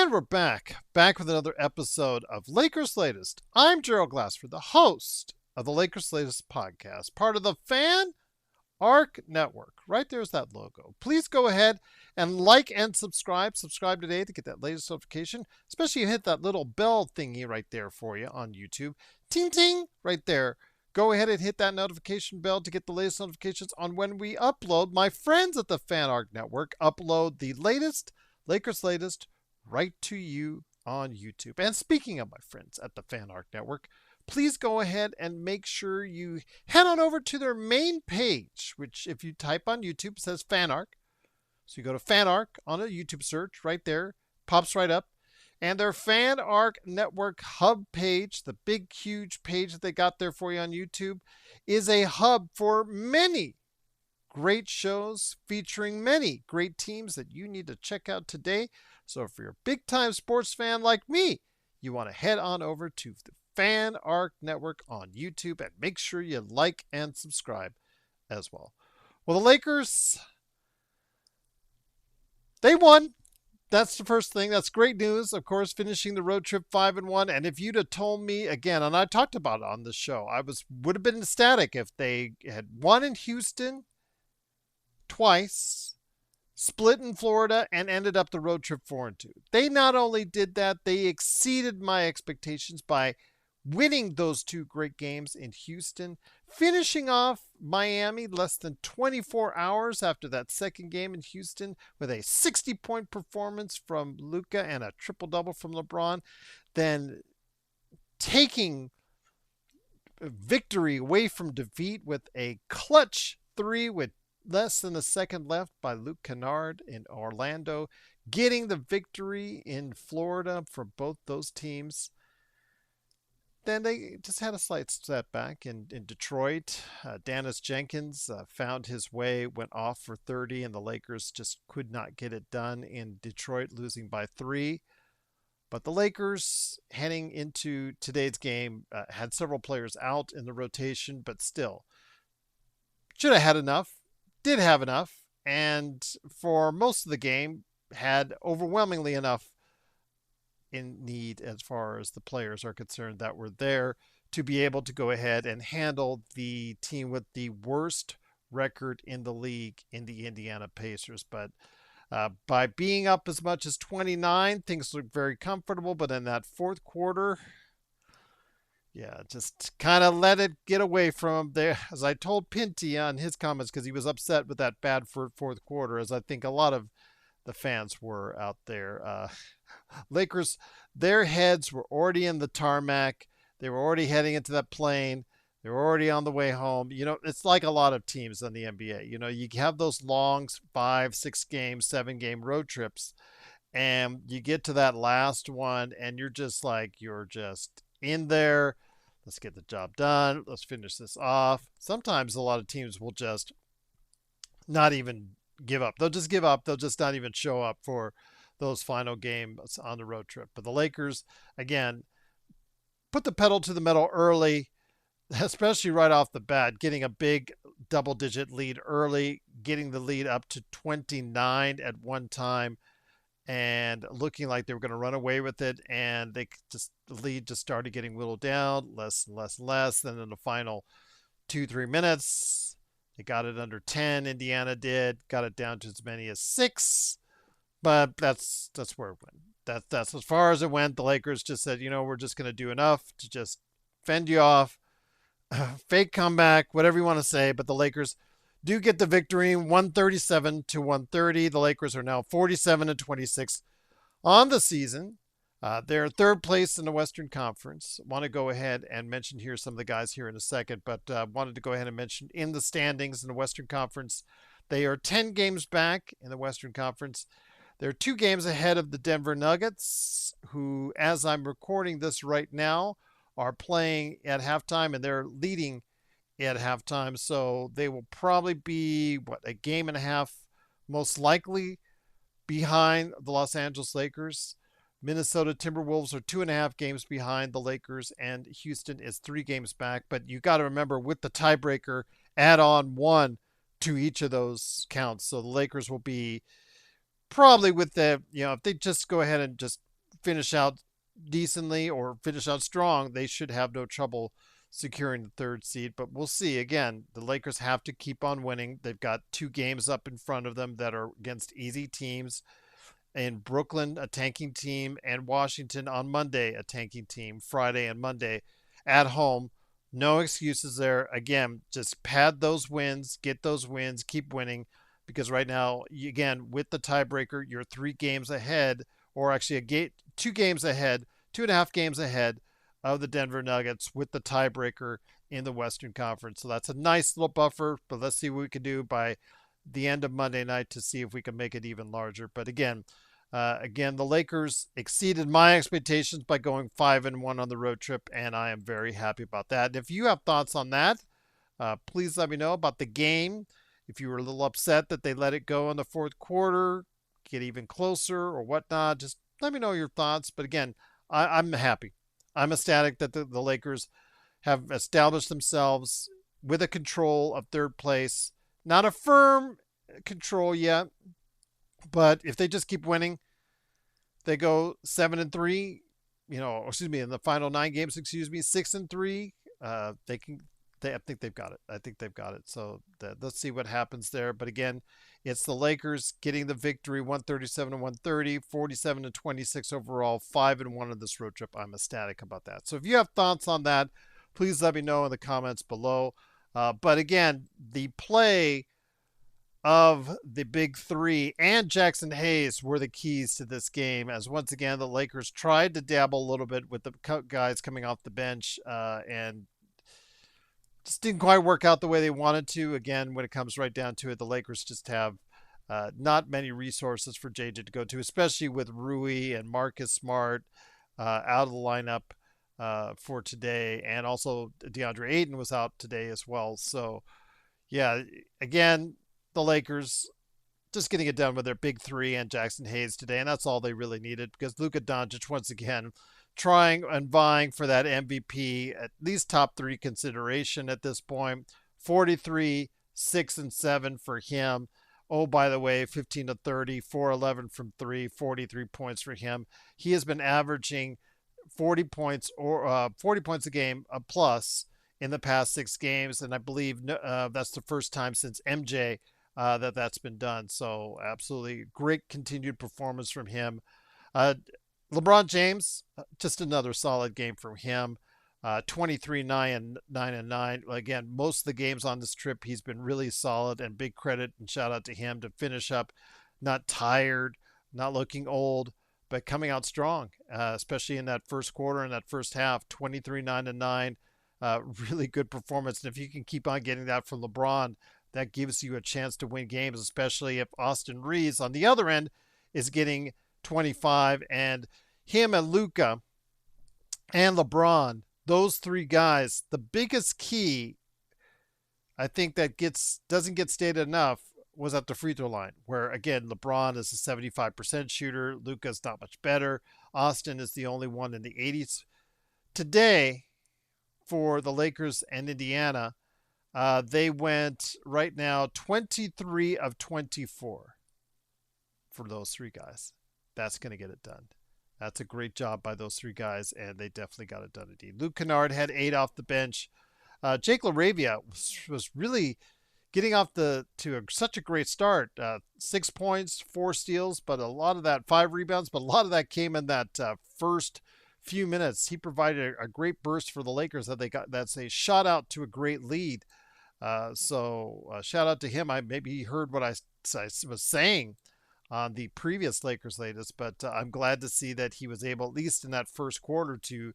And we're back with another episode of Lakers Latest. I'm Gerald Glassford, the host of the Lakers Latest podcast, part of the Fan Arc Network. Right there's that logo. Please go ahead and like and subscribe. Subscribe today to get that latest notification. Especially you hit that little bell thingy right there for you on YouTube. Ting ting right there. Go ahead and hit that notification bell to get the latest notifications on when we upload. My friends at the Fan Arc Network upload the latest Lakers Latest right to you on YouTube. And speaking of my friends at the Fan Arc Network, please go ahead and make sure you head on over to their main page, which if you type on YouTube says Fan Arc. So you go to Fan Arc on a YouTube search right there, pops right up. And their Fan Arc Network hub page, the big, huge page that they got there for you on YouTube, is a hub for many great shows featuring many great teams that you need to check out today. So if you're a big-time sports fan like me, you want to head on over to the Fan Arc Network on YouTube and make sure you like and subscribe as well. Well, the Lakers, they won. That's the first thing. That's great news. Of course, finishing the road trip 5-1. And if you'd have told me again, and I talked about it on the show, would have been ecstatic if they had won in Houston twice, split in Florida, and ended up the road trip 4-2. They not only did that, they exceeded my expectations by winning those two great games in Houston, finishing off Miami less than 24 hours after that second game in Houston with a 60-point performance from Luka and a triple-double from LeBron, then taking victory away from defeat with a clutch three with less than a second left by Luke Kennard in Orlando, getting the victory in Florida for both those teams. Then they just had a slight setback in Detroit. Dennis Jenkins found his way, went off for 30, and the Lakers just could not get it done in Detroit, losing by 3. But the Lakers, heading into today's game, had several players out in the rotation, but still should have had enough, did have enough, and for most of the game had overwhelmingly enough in need as far as the players are concerned that were there to be able to go ahead and handle the team with the worst record in the league in the Indiana Pacers. But by being up as much as 29, things look very comfortable. But in that fourth quarter, yeah, just kind of let it get away from them there. As I told Pinty on his comments, because he was upset with that bad fourth quarter, as I think a lot of the fans were out there. Lakers, their heads were already in the tarmac. They were already heading into that plane. They were already on the way home. You know, it's like a lot of teams in the NBA. You know, you have those long 5, 6 game, 7 game road trips, and you get to that last one, and you're just in there. Let's get the job done. Let's finish this off. Sometimes a lot of teams will just not even give up. They'll just give up. They'll just not even show up for those final games on the road trip. But the Lakers, again, put the pedal to the metal early, especially right off the bat, getting a big double-digit lead early, getting the lead up to 29 at one time, and looking like they were going to run away with it. And the lead just started getting whittled down, less and less and less. Then in the final 2-3 minutes, they got it under 10. Indiana did, got it down to as many as 6. But that's where it went. That's as far as it went. The Lakers just said, we're just going to do enough to just fend you off, fake comeback, whatever you want to say. But the Lakers do get the victory, 137-130. The Lakers are now 47-26 on the season. They're third place in the Western Conference. Want to go ahead and mention here some of the guys here in a second, but wanted to go ahead and mention in the standings in the Western Conference, they are 10 games back in the Western Conference. They're 2 games ahead of the Denver Nuggets, who, as I'm recording this right now, are playing at halftime, and they're leading at halftime. So they will probably be, a game and a half, most likely, behind the Los Angeles Lakers. Minnesota Timberwolves are 2.5 games behind the Lakers, and Houston is 3 games back. But you got to remember, with the tiebreaker, add on 1 to each of those counts. So the Lakers will be probably with the, if they just go ahead and just finish out decently or finish out strong, they should have no trouble securing the third seed. But we'll see. Again, the Lakers have to keep on winning. They've got 2 games up in front of them that are against easy teams. In Brooklyn, a tanking team, and Washington on Monday, a tanking team, Friday and Monday at home. No excuses there. Again, just pad those wins, get those wins, keep winning, because right now, again, with the tiebreaker, you're 3 games ahead, or actually 2 games ahead, 2.5 games ahead of the Denver Nuggets with the tiebreaker in the Western Conference. So that's a nice little buffer, but let's see what we can do by the end of Monday night to see if we can make it even larger. But again, the Lakers exceeded my expectations by going 5-1 on the road trip, and I am very happy about that. And if you have thoughts on that, please let me know about the game. If you were a little upset that they let it go in the fourth quarter, get even closer or whatnot, just let me know your thoughts. But again, I'm happy. I'm ecstatic that the Lakers have established themselves with a control of third place. Not a firm control yet, but if they just keep winning, they go 7-3. Excuse me, in the final 9 games. 6-3. They can. I think they've got it. I think they've got it. So let's see what happens there. But again, it's the Lakers getting the victory, 137-130, 47-26 overall, 5-1 on this road trip. I'm ecstatic about that. So if you have thoughts on that, please let me know in the comments below. But again, the play of the big three and Jackson Hayes were the keys to this game, as once again the Lakers tried to dabble a little bit with the guys coming off the bench and just didn't quite work out the way they wanted to. Again, when it comes right down to it, the Lakers just have not many resources for JJ to go to, especially with Rui and Marcus Smart out of the lineup for today, and also DeAndre Ayton was out today as well. So yeah, again, the Lakers just getting it done with their big three and Jackson Hayes today, and that's all they really needed, because Luka Doncic once again trying and vying for that MVP, at least top 3 consideration at this point. 43, 6 and 7 for him. Oh, by the way, 15-30, 4-11 from 3, 43 points for him. He has been averaging 40 points a game plus in the past 6 games, and I believe that's the first time since MJ that's been done. So absolutely great continued performance from him. LeBron James, just another solid game from him. 23-9 and 9. Again, most of the games on this trip, he's been really solid, and big credit and shout out to him to finish up not tired, not looking old, but coming out strong, especially in that first quarter and that first half. 23-9 and 9. Really good performance. And if you can keep on getting that from LeBron, that gives you a chance to win games, especially if Austin Reeves on the other end is getting 25, and him and Luka and LeBron, those 3 guys, the biggest key I think that doesn't get stated enough was at the free throw line, where again LeBron is a 75% shooter, Luka's not much better, Austin is the only one in the 80s. Today for the Lakers and Indiana, they went right now 23 of 24 for those 3 guys. That's going to get it done. That's a great job by those 3 guys, and they definitely got it done indeed. Luke Kennard had 8 off the bench. Jake LaRavia was really getting off such a great start. 6 points, 4 steals, but a lot of that, 5 rebounds, but a lot of that came in that first few minutes. He provided a great burst for the Lakers that's a shot out to a great lead. So shout out to him. Maybe he heard what I was saying on the previous Lakers latest, but I'm glad to see that he was able, at least in that first quarter, to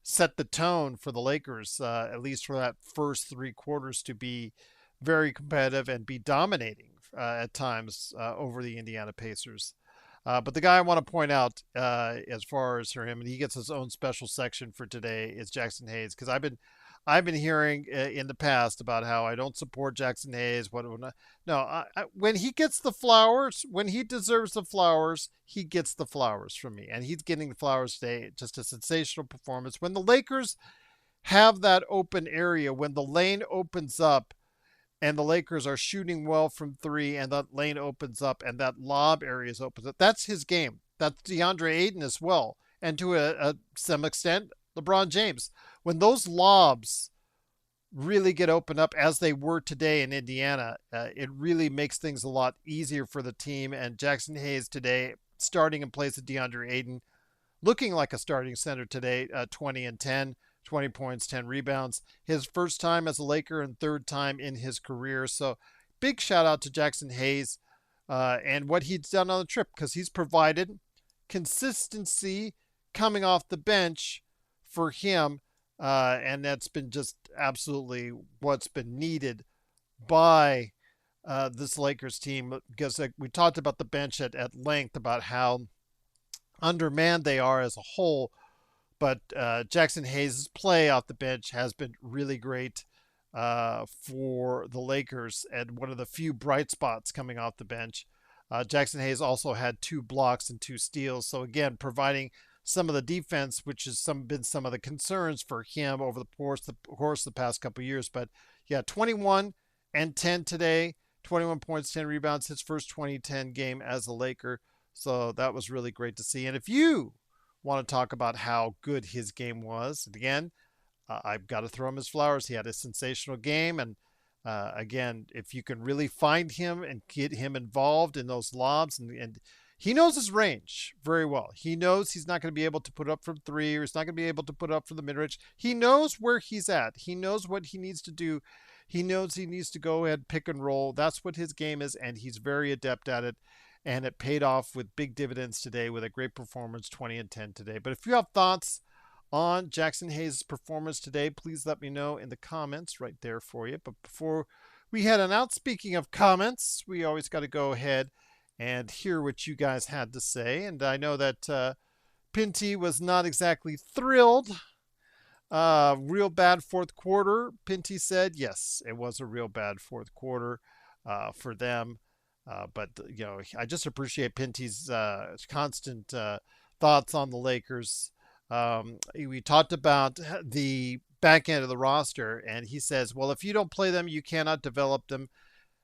set the tone for the Lakers, at least for that first 3 quarters, to be very competitive and be dominating at times over the Indiana Pacers. But the guy I want to point out as far as for him, and he gets his own special section for today, is Jackson Hayes, because I've been hearing in the past about how I don't support Jackson Hayes. When he gets the flowers, when he deserves the flowers, he gets the flowers from me. And he's getting the flowers today. Just a sensational performance. When the Lakers have that open area, when the lane opens up and the Lakers are shooting well from 3 and that lane opens up and that lob area is open up, that's his game. That's DeAndre Ayton as well. and to some extent, LeBron James. When those lobs really get opened up as they were today in Indiana, it really makes things a lot easier for the team. And Jackson Hayes today, starting in place of DeAndre Ayton, looking like a starting center today, 20 and 10, 20 points, 10 rebounds. His first time as a Laker and third time in his career. So big shout out to Jackson Hayes and what he's done on the trip, because he's provided consistency coming off the bench for him. And that's been just absolutely what's been needed by this Lakers team, because we talked about the bench at length about how undermanned they are as a whole. But Jackson Hayes' play off the bench has been really great for the Lakers, and one of the few bright spots coming off the bench. Jackson Hayes also had 2 blocks and 2 steals. So again, providing some of the defense, which has been some of the concerns for him over the course of the past couple of years. But yeah, 21 and 10 today, 21 points, 10 rebounds, his first 2010 game as a Laker. So that was really great to see. And if you want to talk about how good his game was, again, I've got to throw him his flowers. He had a sensational game. And again, if you can really find him and get him involved in those lobs, and he knows his range very well. He knows he's not going to be able to put up from 3, or he's not going to be able to put up from the mid-range. He knows where he's at. He knows what he needs to do. He knows he needs to go ahead, pick and roll. That's what his game is, and he's very adept at it. And it paid off with big dividends today with a great performance, 20 and 10 today. But if you have thoughts on Jackson Hayes' performance today, please let me know in the comments right there for you. But before we head on out, speaking of comments, we always got to go ahead and hear what you guys had to say. And I know that Pinty was not exactly thrilled. Real bad fourth quarter, Pinty said. Yes, it was a real bad fourth quarter for them. But I just appreciate Pinty's constant thoughts on the Lakers. We talked about the back end of the roster, and he says, well, if you don't play them, you cannot develop them.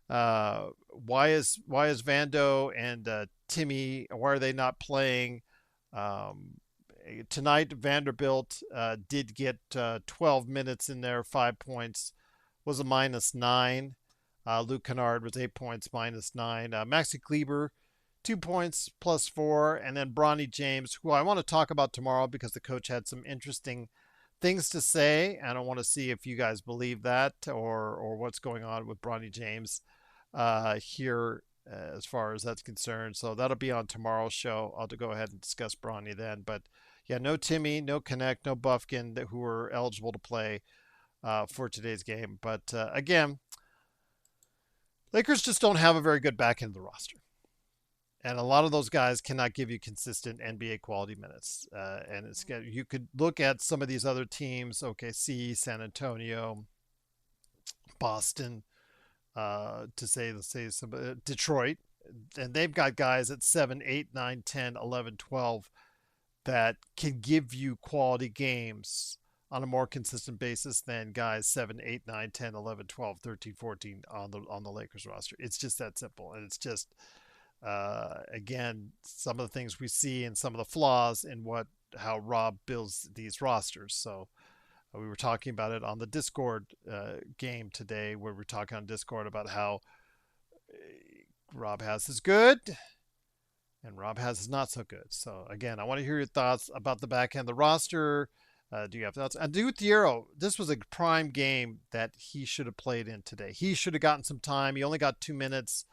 Why is Vando and Timmy, why are they not playing? Tonight, Vanderbilt did get 12 minutes in there, 5 points, was a -9. Luke Kennard was 8 points, -9. Maxi Kleber, 2 points, +4. And then Bronny James, who I want to talk about tomorrow because the coach had some interesting things to say. And I want to see if you guys believe that, or what's going on with Bronny James here as far as that's concerned. So that'll be on tomorrow's show. I'll go ahead and discuss Bronny then. But yeah, no Timmy, no Connect, no Buffkin, who are eligible to play for today's game. But again, Lakers just don't have a very good back end of the roster. And a lot of those guys cannot give you consistent NBA quality minutes. And you could look at some of these other teams, OKC, San Antonio, Boston, let's say some Detroit, and they've got guys at 7, 8, 9, 10, 11, 12 that can give you quality games on a more consistent basis than guys 7, 8, 9, 10, 11, 12, 13, 14 on the Lakers roster. It's just that simple. And it's just, again, some of the things we see and some of the flaws in how Rob builds these rosters. So we were talking about it on the Discord game today, where we're talking on Discord about how Rob has his good and Rob has his not so good. So again, I want to hear your thoughts about the back end of the roster. Do you have thoughts? And Thiero, this was a prime game that he should have played in today. He should have gotten some time. He only got 2 minutes.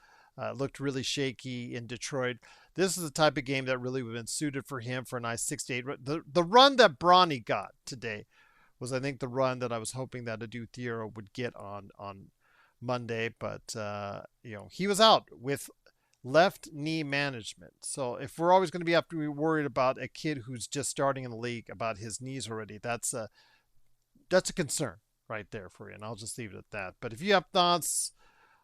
Looked really shaky in Detroit. This is the type of game that really would have been suited for him for a nice 6-8. The run that Bronny got today was, I think, the run that I was hoping that Adu Thiero would get on Monday. But, he was out with left knee management. So if we're always going to be worried about a kid who's just starting in the league about his knees already, that's a concern right there for you. And I'll just leave it at that. But if you have thoughts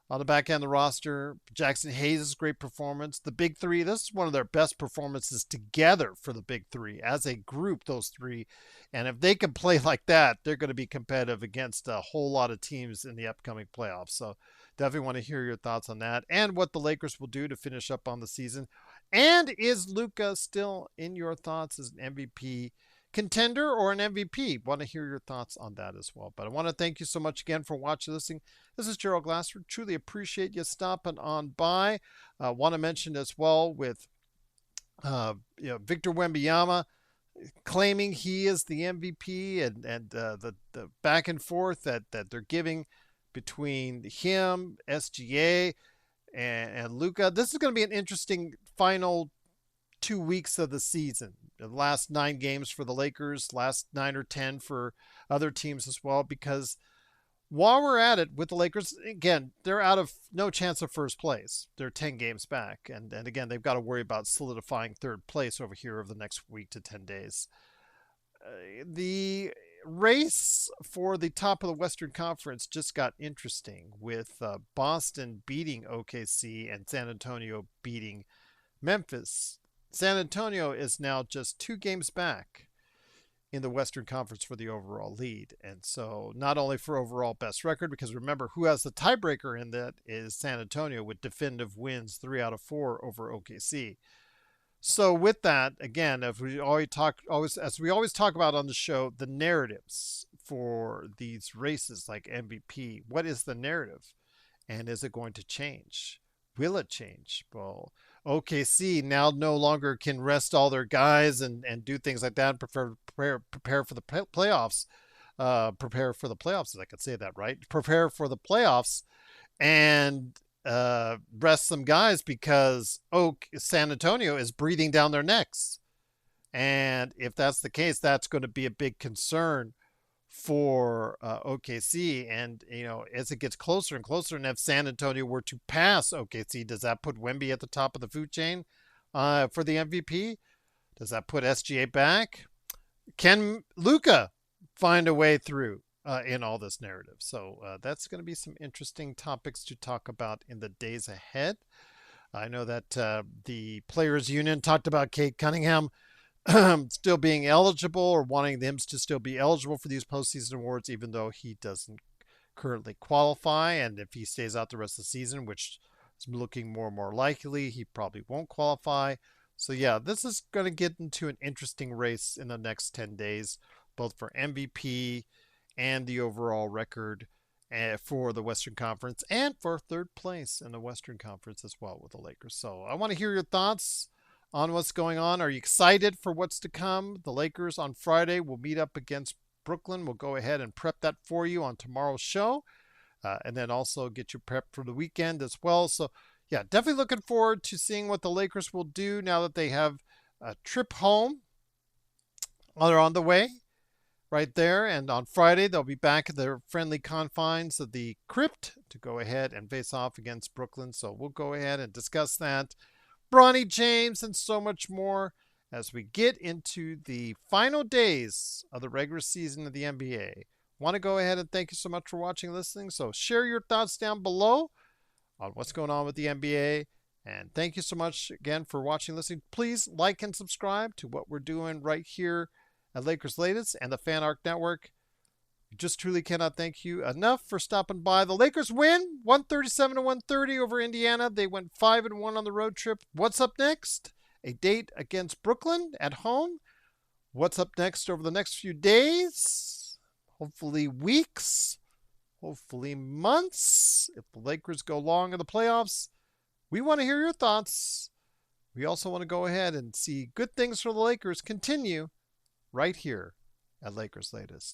on the back end of the roster, Jackson Hayes' great performance. The big three, this is one of their best performances together for the big three. As a group, those three. And if they can play like that, they're going to be competitive against a whole lot of teams in the upcoming playoffs. So definitely want to hear your thoughts on that and what the Lakers will do to finish up on the season. And is Luka still in your thoughts as an MVP contender or an MVP? Want to hear your thoughts on that as well. But I want to thank you so much again for watching, listening. This is Gerald Glassford. Truly appreciate you stopping on by. Want to mention as well with Victor Wembanyama claiming he is the MVP, and the back and forth that they're giving between him, SGA, and Luka. This is going to be an interesting final 2 weeks of the season. The last 9 games for the Lakers, last 9 or 10 for other teams as well. Because while we're at it with the Lakers, again, they're out of no chance of first place. They're 10 games back. And again, they've got to worry about solidifying third place over here over the next week to 10 days. The race for the top of the Western Conference just got interesting with Boston beating OKC and San Antonio beating Memphis. San Antonio is now just 2 games back in the Western Conference for the overall lead. And so not only for overall best record, because remember who has the tiebreaker in that is San Antonio with definitive wins 3 out of 4 over OKC. So with that, again, as we always talk about on the show, the narratives for these races like MVP, what is the narrative? And is it going to change? Will it change? Well, OKC now no longer can rest all their guys and do things like that, prepare for the playoffs. Prepare for the playoffs, if I could say that right. Prepare for the playoffs and rest some guys because San Antonio is breathing down their necks. And if that's the case, that's going to be a big concern for OKC. And, as it gets closer and closer, and if San Antonio were to pass OKC, does that put Wemby at the top of the food chain for the MVP? Does that put SGA back? Can Luka find a way through in all this narrative? So that's going to be some interesting topics to talk about in the days ahead. I know that the Players Union talked about Kate Cunningham still being eligible or wanting them to still be eligible for these postseason awards, even though he doesn't currently qualify. And if he stays out the rest of the season, which is looking more and more likely, he probably won't qualify. So yeah, this is going to get into an interesting race in the next 10 days, both for MVP and the overall record for the Western Conference and for third place in the Western Conference as well with the Lakers. So I want to hear your thoughts on what's going on. Are you excited for what's to come? The Lakers on Friday will meet up against Brooklyn. We'll go ahead and prep that for you on tomorrow's show, and then also get you prepped for the weekend as well. So yeah, definitely looking forward to seeing what the Lakers will do now that they have a trip home. They're on the way right there. And on Friday, they'll be back at their friendly confines of the Crypt to go ahead and face off against Brooklyn. So we'll go ahead and discuss that, Bronny James, and so much more as we get into the final days of the regular season of the NBA. Want to go ahead and thank you so much for watching and listening. So share your thoughts down below on what's going on with the NBA. And thank you so much again for watching and listening. Please like and subscribe to what we're doing right here at Lakers Latest and the Fan Arc Network. We just truly cannot thank you enough for stopping by. The Lakers win 137-130 over Indiana. They went 5-1 on the road trip. What's up next? A date against Brooklyn at home. What's up next over the next few days? Hopefully weeks. Hopefully months. If the Lakers go long in the playoffs, we want to hear your thoughts. We also want to go ahead and see good things for the Lakers continue right here at Lakers Latest.